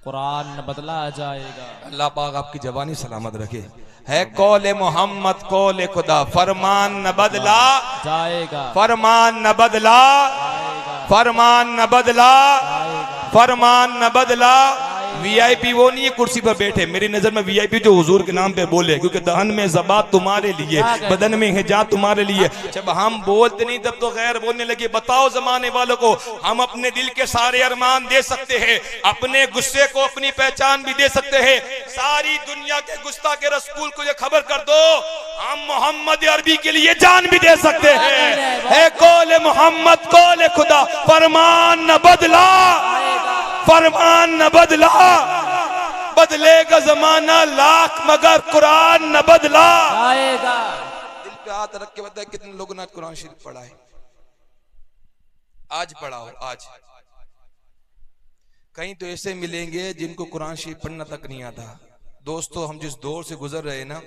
कुरान न बदला जाएगा। अल्लाह पाक आपकी जबानी सलामत रखे। है कौले मोहम्मद कौले खुदा, फरमान न बदला जाएगा, फरमान न बदला, फरमान न बदला, फरमान न बदला। वीआईपी वो नहीं है कुर्सी पर बैठे, मेरी नजर में वीआईपी जो हुजूर के नाम पे बोले, क्योंकि दहन में ज़बात तुम्हारे लिए, बदन में हिजाब तुम्हारे लिए। जब हम बोलते नहीं तब तो गैर बोलने लगे। बताओ जमाने वालों को, हम अपने दिल के सारे अरमान दे सकते हैं, अपने गुस्से को अपनी पहचान भी दे सकते हैं। सारी दुनिया के गुस्ताखे रसूल को ये खबर कर दो, हम मोहम्मद अरबी के लिए जान भी दे सकते हैं। है कौले मोहम्मद कौले खुदा, फरमान न बदला, फरमान न बदला। बदलेगा जमाना लाख मगर कुरान न बदला जाएगा। दिल पे हाथ रख के बताए कितने लोगों ने आज कुरान शरीफ पढ़ा है? आज पढ़ा हो? आज कहीं तो ऐसे मिलेंगे जिनको कुरान शरीफ पढ़ना तक नहीं आता। दोस्तों, हम जिस दौर से गुजर रहे हैं ना,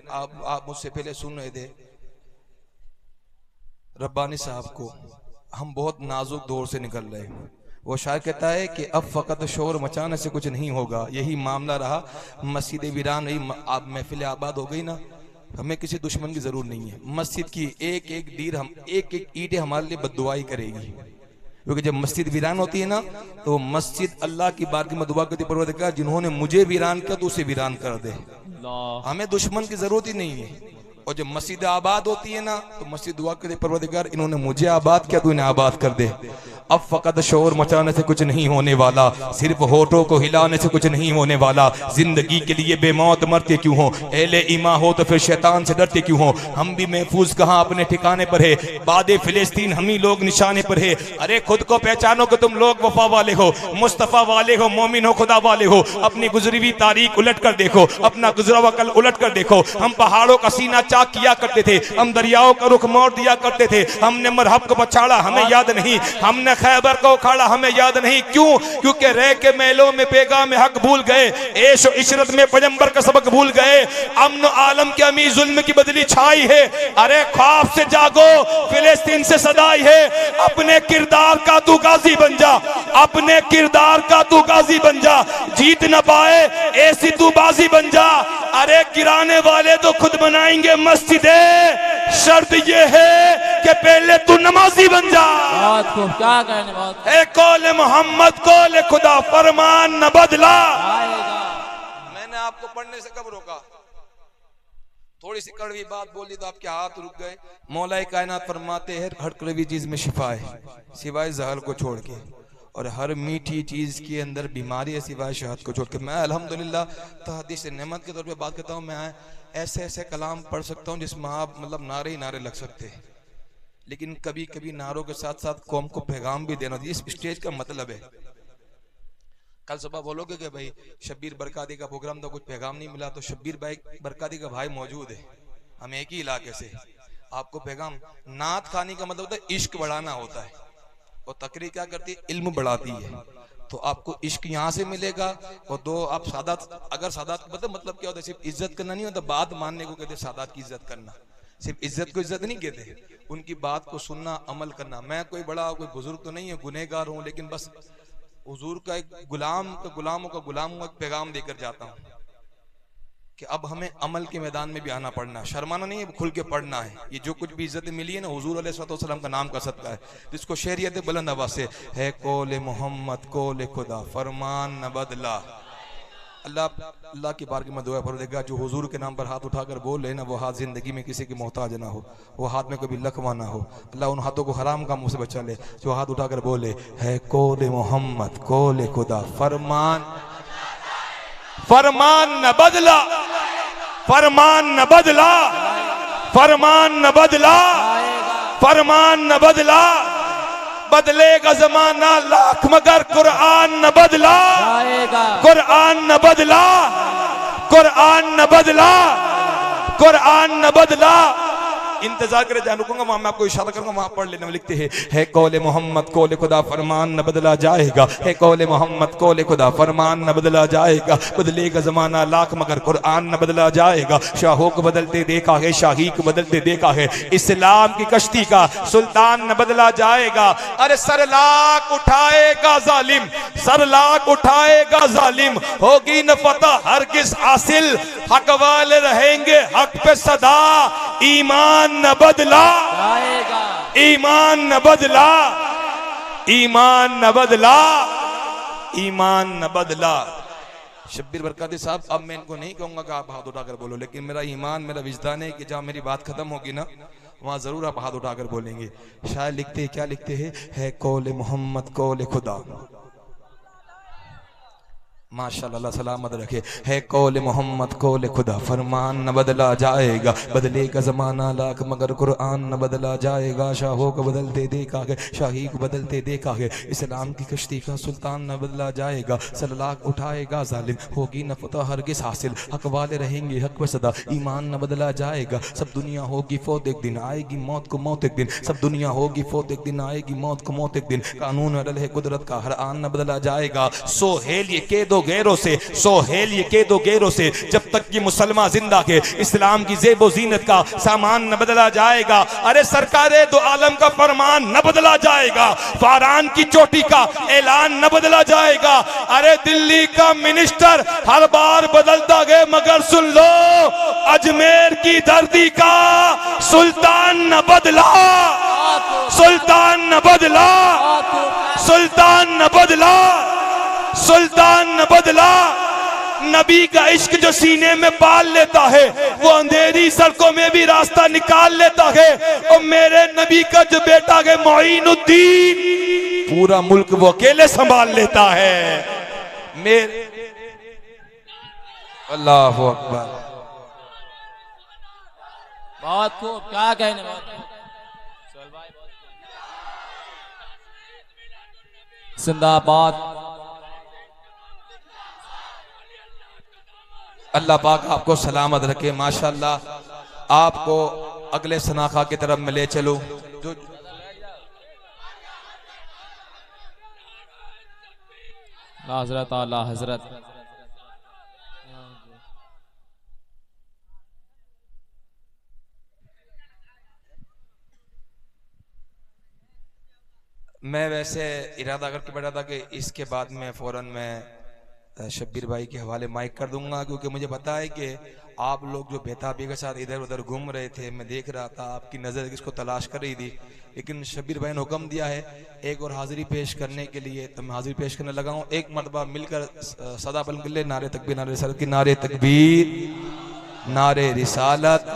आप मुझसे पहले सुन रहे थे रब्बानी साहब को, हम बहुत नाजुक दौर से निकल रहे हैं। वो शायर कहता है कि अब फ़कत शोर मचाने से कुछ नहीं होगा। यही मामला रहा, मस्जिद वीरान रही, महफिल आबाद हो गई ना, हमें किसी दुश्मन की जरूरत नहीं है। मस्जिद की एक एक दीर, हम एक एक ईंटें हमारे लिए बद्दुआई करेगी, क्योंकि जब मस्जिद वीरान होती है ना, तो मस्जिद अल्लाह की बारगाह में दुआ करती, परवरदिगार जिन्होंने मुझे वीरान किया तो उसे वीरान कर दे। हमें दुश्मन की जरूरत ही नहीं है। और जब मस्जिद आबाद होती है ना, तो मस्जिद दुआ करती, परवरदिगार इन्होंने मुझे आबाद किया तो इन्हें आबाद कर दे। अब फकत शोर मचाने से कुछ नहीं होने वाला, सिर्फ होठों को हिलाने से कुछ नहीं होने वाला। जिंदगी के लिए बेमौत मरते क्यों हो, एले ईमा हो तो फिर शैतान से डरते क्यों हो। हम भी महफूज कहाँ अपने ठिकाने पर है, बादे फिलिस्तीन हम ही लोग निशाने पर है। अरे खुद को पहचानो कि तुम लोग वफा वाले हो, मुस्तफा वाले हो, मोमिन हो, खुदा वाले हो। अपनी गुजरी हुई तारीख उलट कर देखो, अपना गुजरा हुआ कल उलट कर देखो। हम पहाड़ों का सीना चाक किया करते थे, हम दरियाओं का रुख मोड़ दिया करते थे। हमने मरहब को पछाड़ा, हमें याद नहीं। हमने खैबर को उखाड़ा, हमें याद नहीं। क्यों? क्योंकि रह के मेलों में पैगाम हक भूल गए, ऐश और इशरत में पैगंबर का सबक भूल गए। अमन आलम के अमी जुल्म की बदली छाई है। अरे ख्वाब से जागो, फिलिस्तीन से सदाई है। अपने किरदार का तू गाजी बन जा, अपने किरदार का तू गाजी बन जा। जीत न पाए ऐसी तू बाजी बन जा। अरे गिराने वाले तो खुद बनाएंगे मस्जिदे, शर्त ये है कि पहले तू नमाजी बन जा। क्या कहने बात है कौले मोहम्मद कौले खुदा, फरमान न बदला। मैंने आपको पढ़ने से कब रोका? थोड़ी सी कड़वी बात बोली तो आपके हाथ रुक गए। मौलाए कायनात फरमाते हैं हर कड़वी चीज में शिफा है सिवाय जहर को छोड़ के, और हर मीठी चीज के अंदर बीमारी है सिवाय शहद को छोड़ के। मैं अल्हम्दुलिल्लाह तहदीस नेमत के तौर पे बात करता हूँ। मैं ऐसे ऐसे कलाम पढ़ सकता हूँ जिसमें आप मतलब नारे ही नारे लग सकते हैं, लेकिन कभी कभी नारों के साथ साथ कौम को पैगाम भी देना, इस स्टेज का मतलब है। कल सुबह बोलोगे कि भाई शब्बीर बरकाती का प्रोग्राम था, कुछ पैगाम नहीं मिला, तो शब्बीर भाई बरकाती का भाई मौजूद है, हम एक ही इलाके से। आपको पैगाम, नात खानी का मतलब होता है इश्क बढ़ाना होता है, और तकरीर क्या करती है, इल्म बढ़ाती है। तो आपको इश्क यहाँ से मिलेगा। और दो आप सादात, अगर सादात मतलब क्या होता है, सिर्फ इज्जत करना नहीं होता, बात मानने को कहते सादात की इज्जत करना। सिर्फ इज्जत को इज्जत नहीं कहते, उनकी बात को सुनना, अमल करना। मैं कोई बड़ा कोई बुजुर्ग तो नहीं है, गुनहगार हूँ, लेकिन बस हुजूर का एक गुलामों का गुलाम एक पैगाम देकर जाता हूँ कि अब हमें अमल के मैदान में भी आना पड़ना, शर्माना नहीं है, खुल के पढ़ना है। ये जो कुछ भी इज्जत मिली है ना, हुजूर अलैहिस्सलाम का नाम का सदका है, जिसको शहरियत बुलंद आवाज से है कौले मोहम्मद कौले खुदा, फरमान न बदला। अल्लाह की बारगाह में दुआ फरमाएगा, जो हुजूर के नाम पर हाथ उठाकर बोल रहे ना, वो हाथ जिंदगी में किसी की मोहताज ना हो, वो हाथ में कभी लकवा ना हो। अल्लाह उन हाथों को हराम कामों से बचा ले जो हाथ उठाकर बोले है कौले मोहम्मद कौले खुदा, फरमान न बदला, फरमान न बदला, फरमान न बदला, फरमान न बदला। बदलेगा जमाना लाख मगर कुरान न बदला, कुरान न बदला, कुरान न बदला, कुरान न बदला। इंतजार करे, जहाँ रुकूंगा वहां मैं आपको इशारा करूंगा, वहां पढ़ लेना। लिखते हैं, है कौले मोहम्मद कौले खुदा फरमान न बदला जाएगा, है कौले मोहम्मद कौले खुदा फरमान न बदला जाएगा, बदलेगा जमाना लाख मगर कुरान न बदला जाएगा। शाहों को बदलते देखा है, शाही को बदलते देखा है, इस्लाम की कश्ती का सुल्तान न बदला जाएगा। अरे सर लाख उठाएगा जालिम, सर लाख उठाएगा जालिम, होगी न फतह हरगिज़ हासिल, हक वाले रहेंगे हक पे सदा, ईमान न बदला जाएगा, ईमान न बदला, ईमान न बदला, ईमान न बदला। शब्बीर बरकाती साहब, अब मैं इनको नहीं कहूंगा कि आप हाथ उठाकर बोलो, लेकिन मेरा ईमान, मेरा विजदान है कि जहां मेरी बात खत्म होगी ना, वहां जरूर आप हाथ उठाकर बोलेंगे। शायद लिखते हैं, क्या लिखते हैं, है कौले मोहम्मद कौले खुदा, माशाअल्लाह सलामत रखे, है कौल मोहम्मद कौल खुदा फरमान न बदला जाएगा, बदलेगा जमाना लाख मगर कुरान न बदला जाएगा। शाहों को बदलते देखा है, शाही को बदलते देखा है, इस्लाम की कश्ती का सुल्तान न बदला जाएगा। सर लाख उठाएगा जालिम, होगी न फतह हरगिज़ हासिल, हक वाले रहेंगे हक पे सदा, ईमान न बदला जाएगा। सब दुनिया होगी फौत एक दिन, आएगी मौत को मौत एक दिन, सब दुनिया होगी फौत एक दिन, आएगी मौत को मौत एक दिन। कानून अदल है कुदरत का, हर आन न बदला जाएगा। सोहेल ये के दो गैरों से, सोहेल ये के दो गैरों से, जब तक कि मुसलमान जिंदा के, इस्लाम की ज़ेबो ज़ीनत का सामान न बदला जाएगा। अरे सरकारे दो आलम का फरमान न बदला जाएगा, फारान की चोटी का ऐलान न बदला जाएगा। अरे दिल्ली का मिनिस्टर हर बार बदलता गए, मगर सुन लो, अजमेर की धरती का सुल्तान न बदला, सुल्तान न बदला, सुल्तान न बदला, सुल्तान न बदला। नबी का इश्क जो सीने में पाल लेता है, वो अंधेरी सड़कों में भी रास्ता निकाल लेता है। और मेरे नबी का जो बेटा है मोइनुद्दीन, पूरा मुल्क वो अकेले संभाल लेता है। मेरे अल्लाहु अकबर, बहुत खूब, क्या कहने, बहुत खूब। जिंदाबाद। अल्लाह पाक आपको सलामत रखे। माशाअल्लाह, आपको अगले सनाखा की तरफ में ले चलो। जो हजरत आला हजरत, मैं वैसे इरादा करके बैठा था कि इसके बाद में फौरन मैं शब्बीर भाई के हवाले माइक कर दूंगा, क्योंकि मुझे पता है कि आप लोग जो बेताबी के साथ इधर उधर घूम रहे थे, मैं देख रहा था आपकी नज़र किसको तलाश कर रही थी, लेकिन शब्बीर भाई ने हुक्म दिया है एक और हाजिरी पेश करने के लिए, तो मैं हाजिरी पेश करने लगा हूँ। एक मरतबा मिलकर सदा बुलंद कर ले, नारे तकबीर, नारे रिसालत की, नारे तकबीर, नारे रिसालत।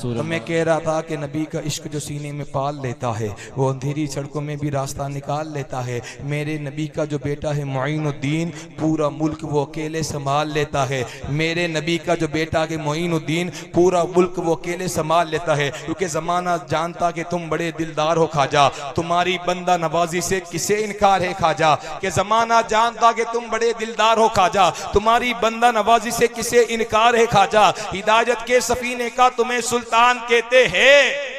तो मैं कह रहा था कि नबी का इश्क जो सीने में पाल लेता है, वो अंधेरी सड़कों में भी रास्ता निकाल लेता है। मेरे नबी का जो बेटा है मोइनुद्दीन, पूरा मुल्क वो अकेले संभाल लेता है। मेरे नबी का जो बेटा है मोइनुद्दीन, पूरा मुल्क वो अकेले संभाल लेता है। क्योंकि ज़माना जानता कि तुम बड़े दिलदार हो खाजा, तुम्हारी बंदा नवाजी से किसे इनकार है खाजा। कि ज़माना जानता कि तुम बड़े दिलदार हो खाजा, तुम्हारी बंदा नवाजी से किसे इनकार है खाजा। हिदायत के सफीने का तुम्हें सुल्तान कहते हैं,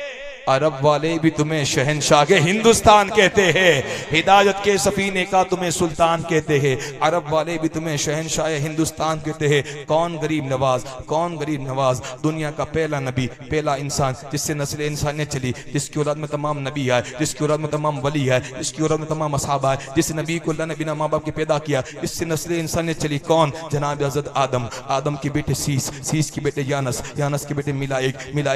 अरब वाले भी तुम्हें शहनशाह के हिंदुस्तान कहते हैं। हिदायत के सफीने का तुम्हें सुल्तान कहते हैं, अरब वाले भी तुम्हें शहनशाह हिंदुस्तान कहते हैं। कौन गरीब नवाज, कौन गरीब नवाज, दुनिया का पहला नबी, पहला इंसान जिससे नस्ल इंसानियत चली, जिसकी औलाद में तमाम नबी आए, जिसकी औलाद में तमाम वली है, जिसकी औलाद में तमाम असहाबा है, जिस नबी को अल्लाह ने बिना माँ बाप के पैदा किया, इससे नस्ल इंसानियत चली। कौन? जनाब हज़रत आदम, आदम के बेटे सीस, सीस के बेटे यानस, यानस के बेटे मिलाइक, मिलाइक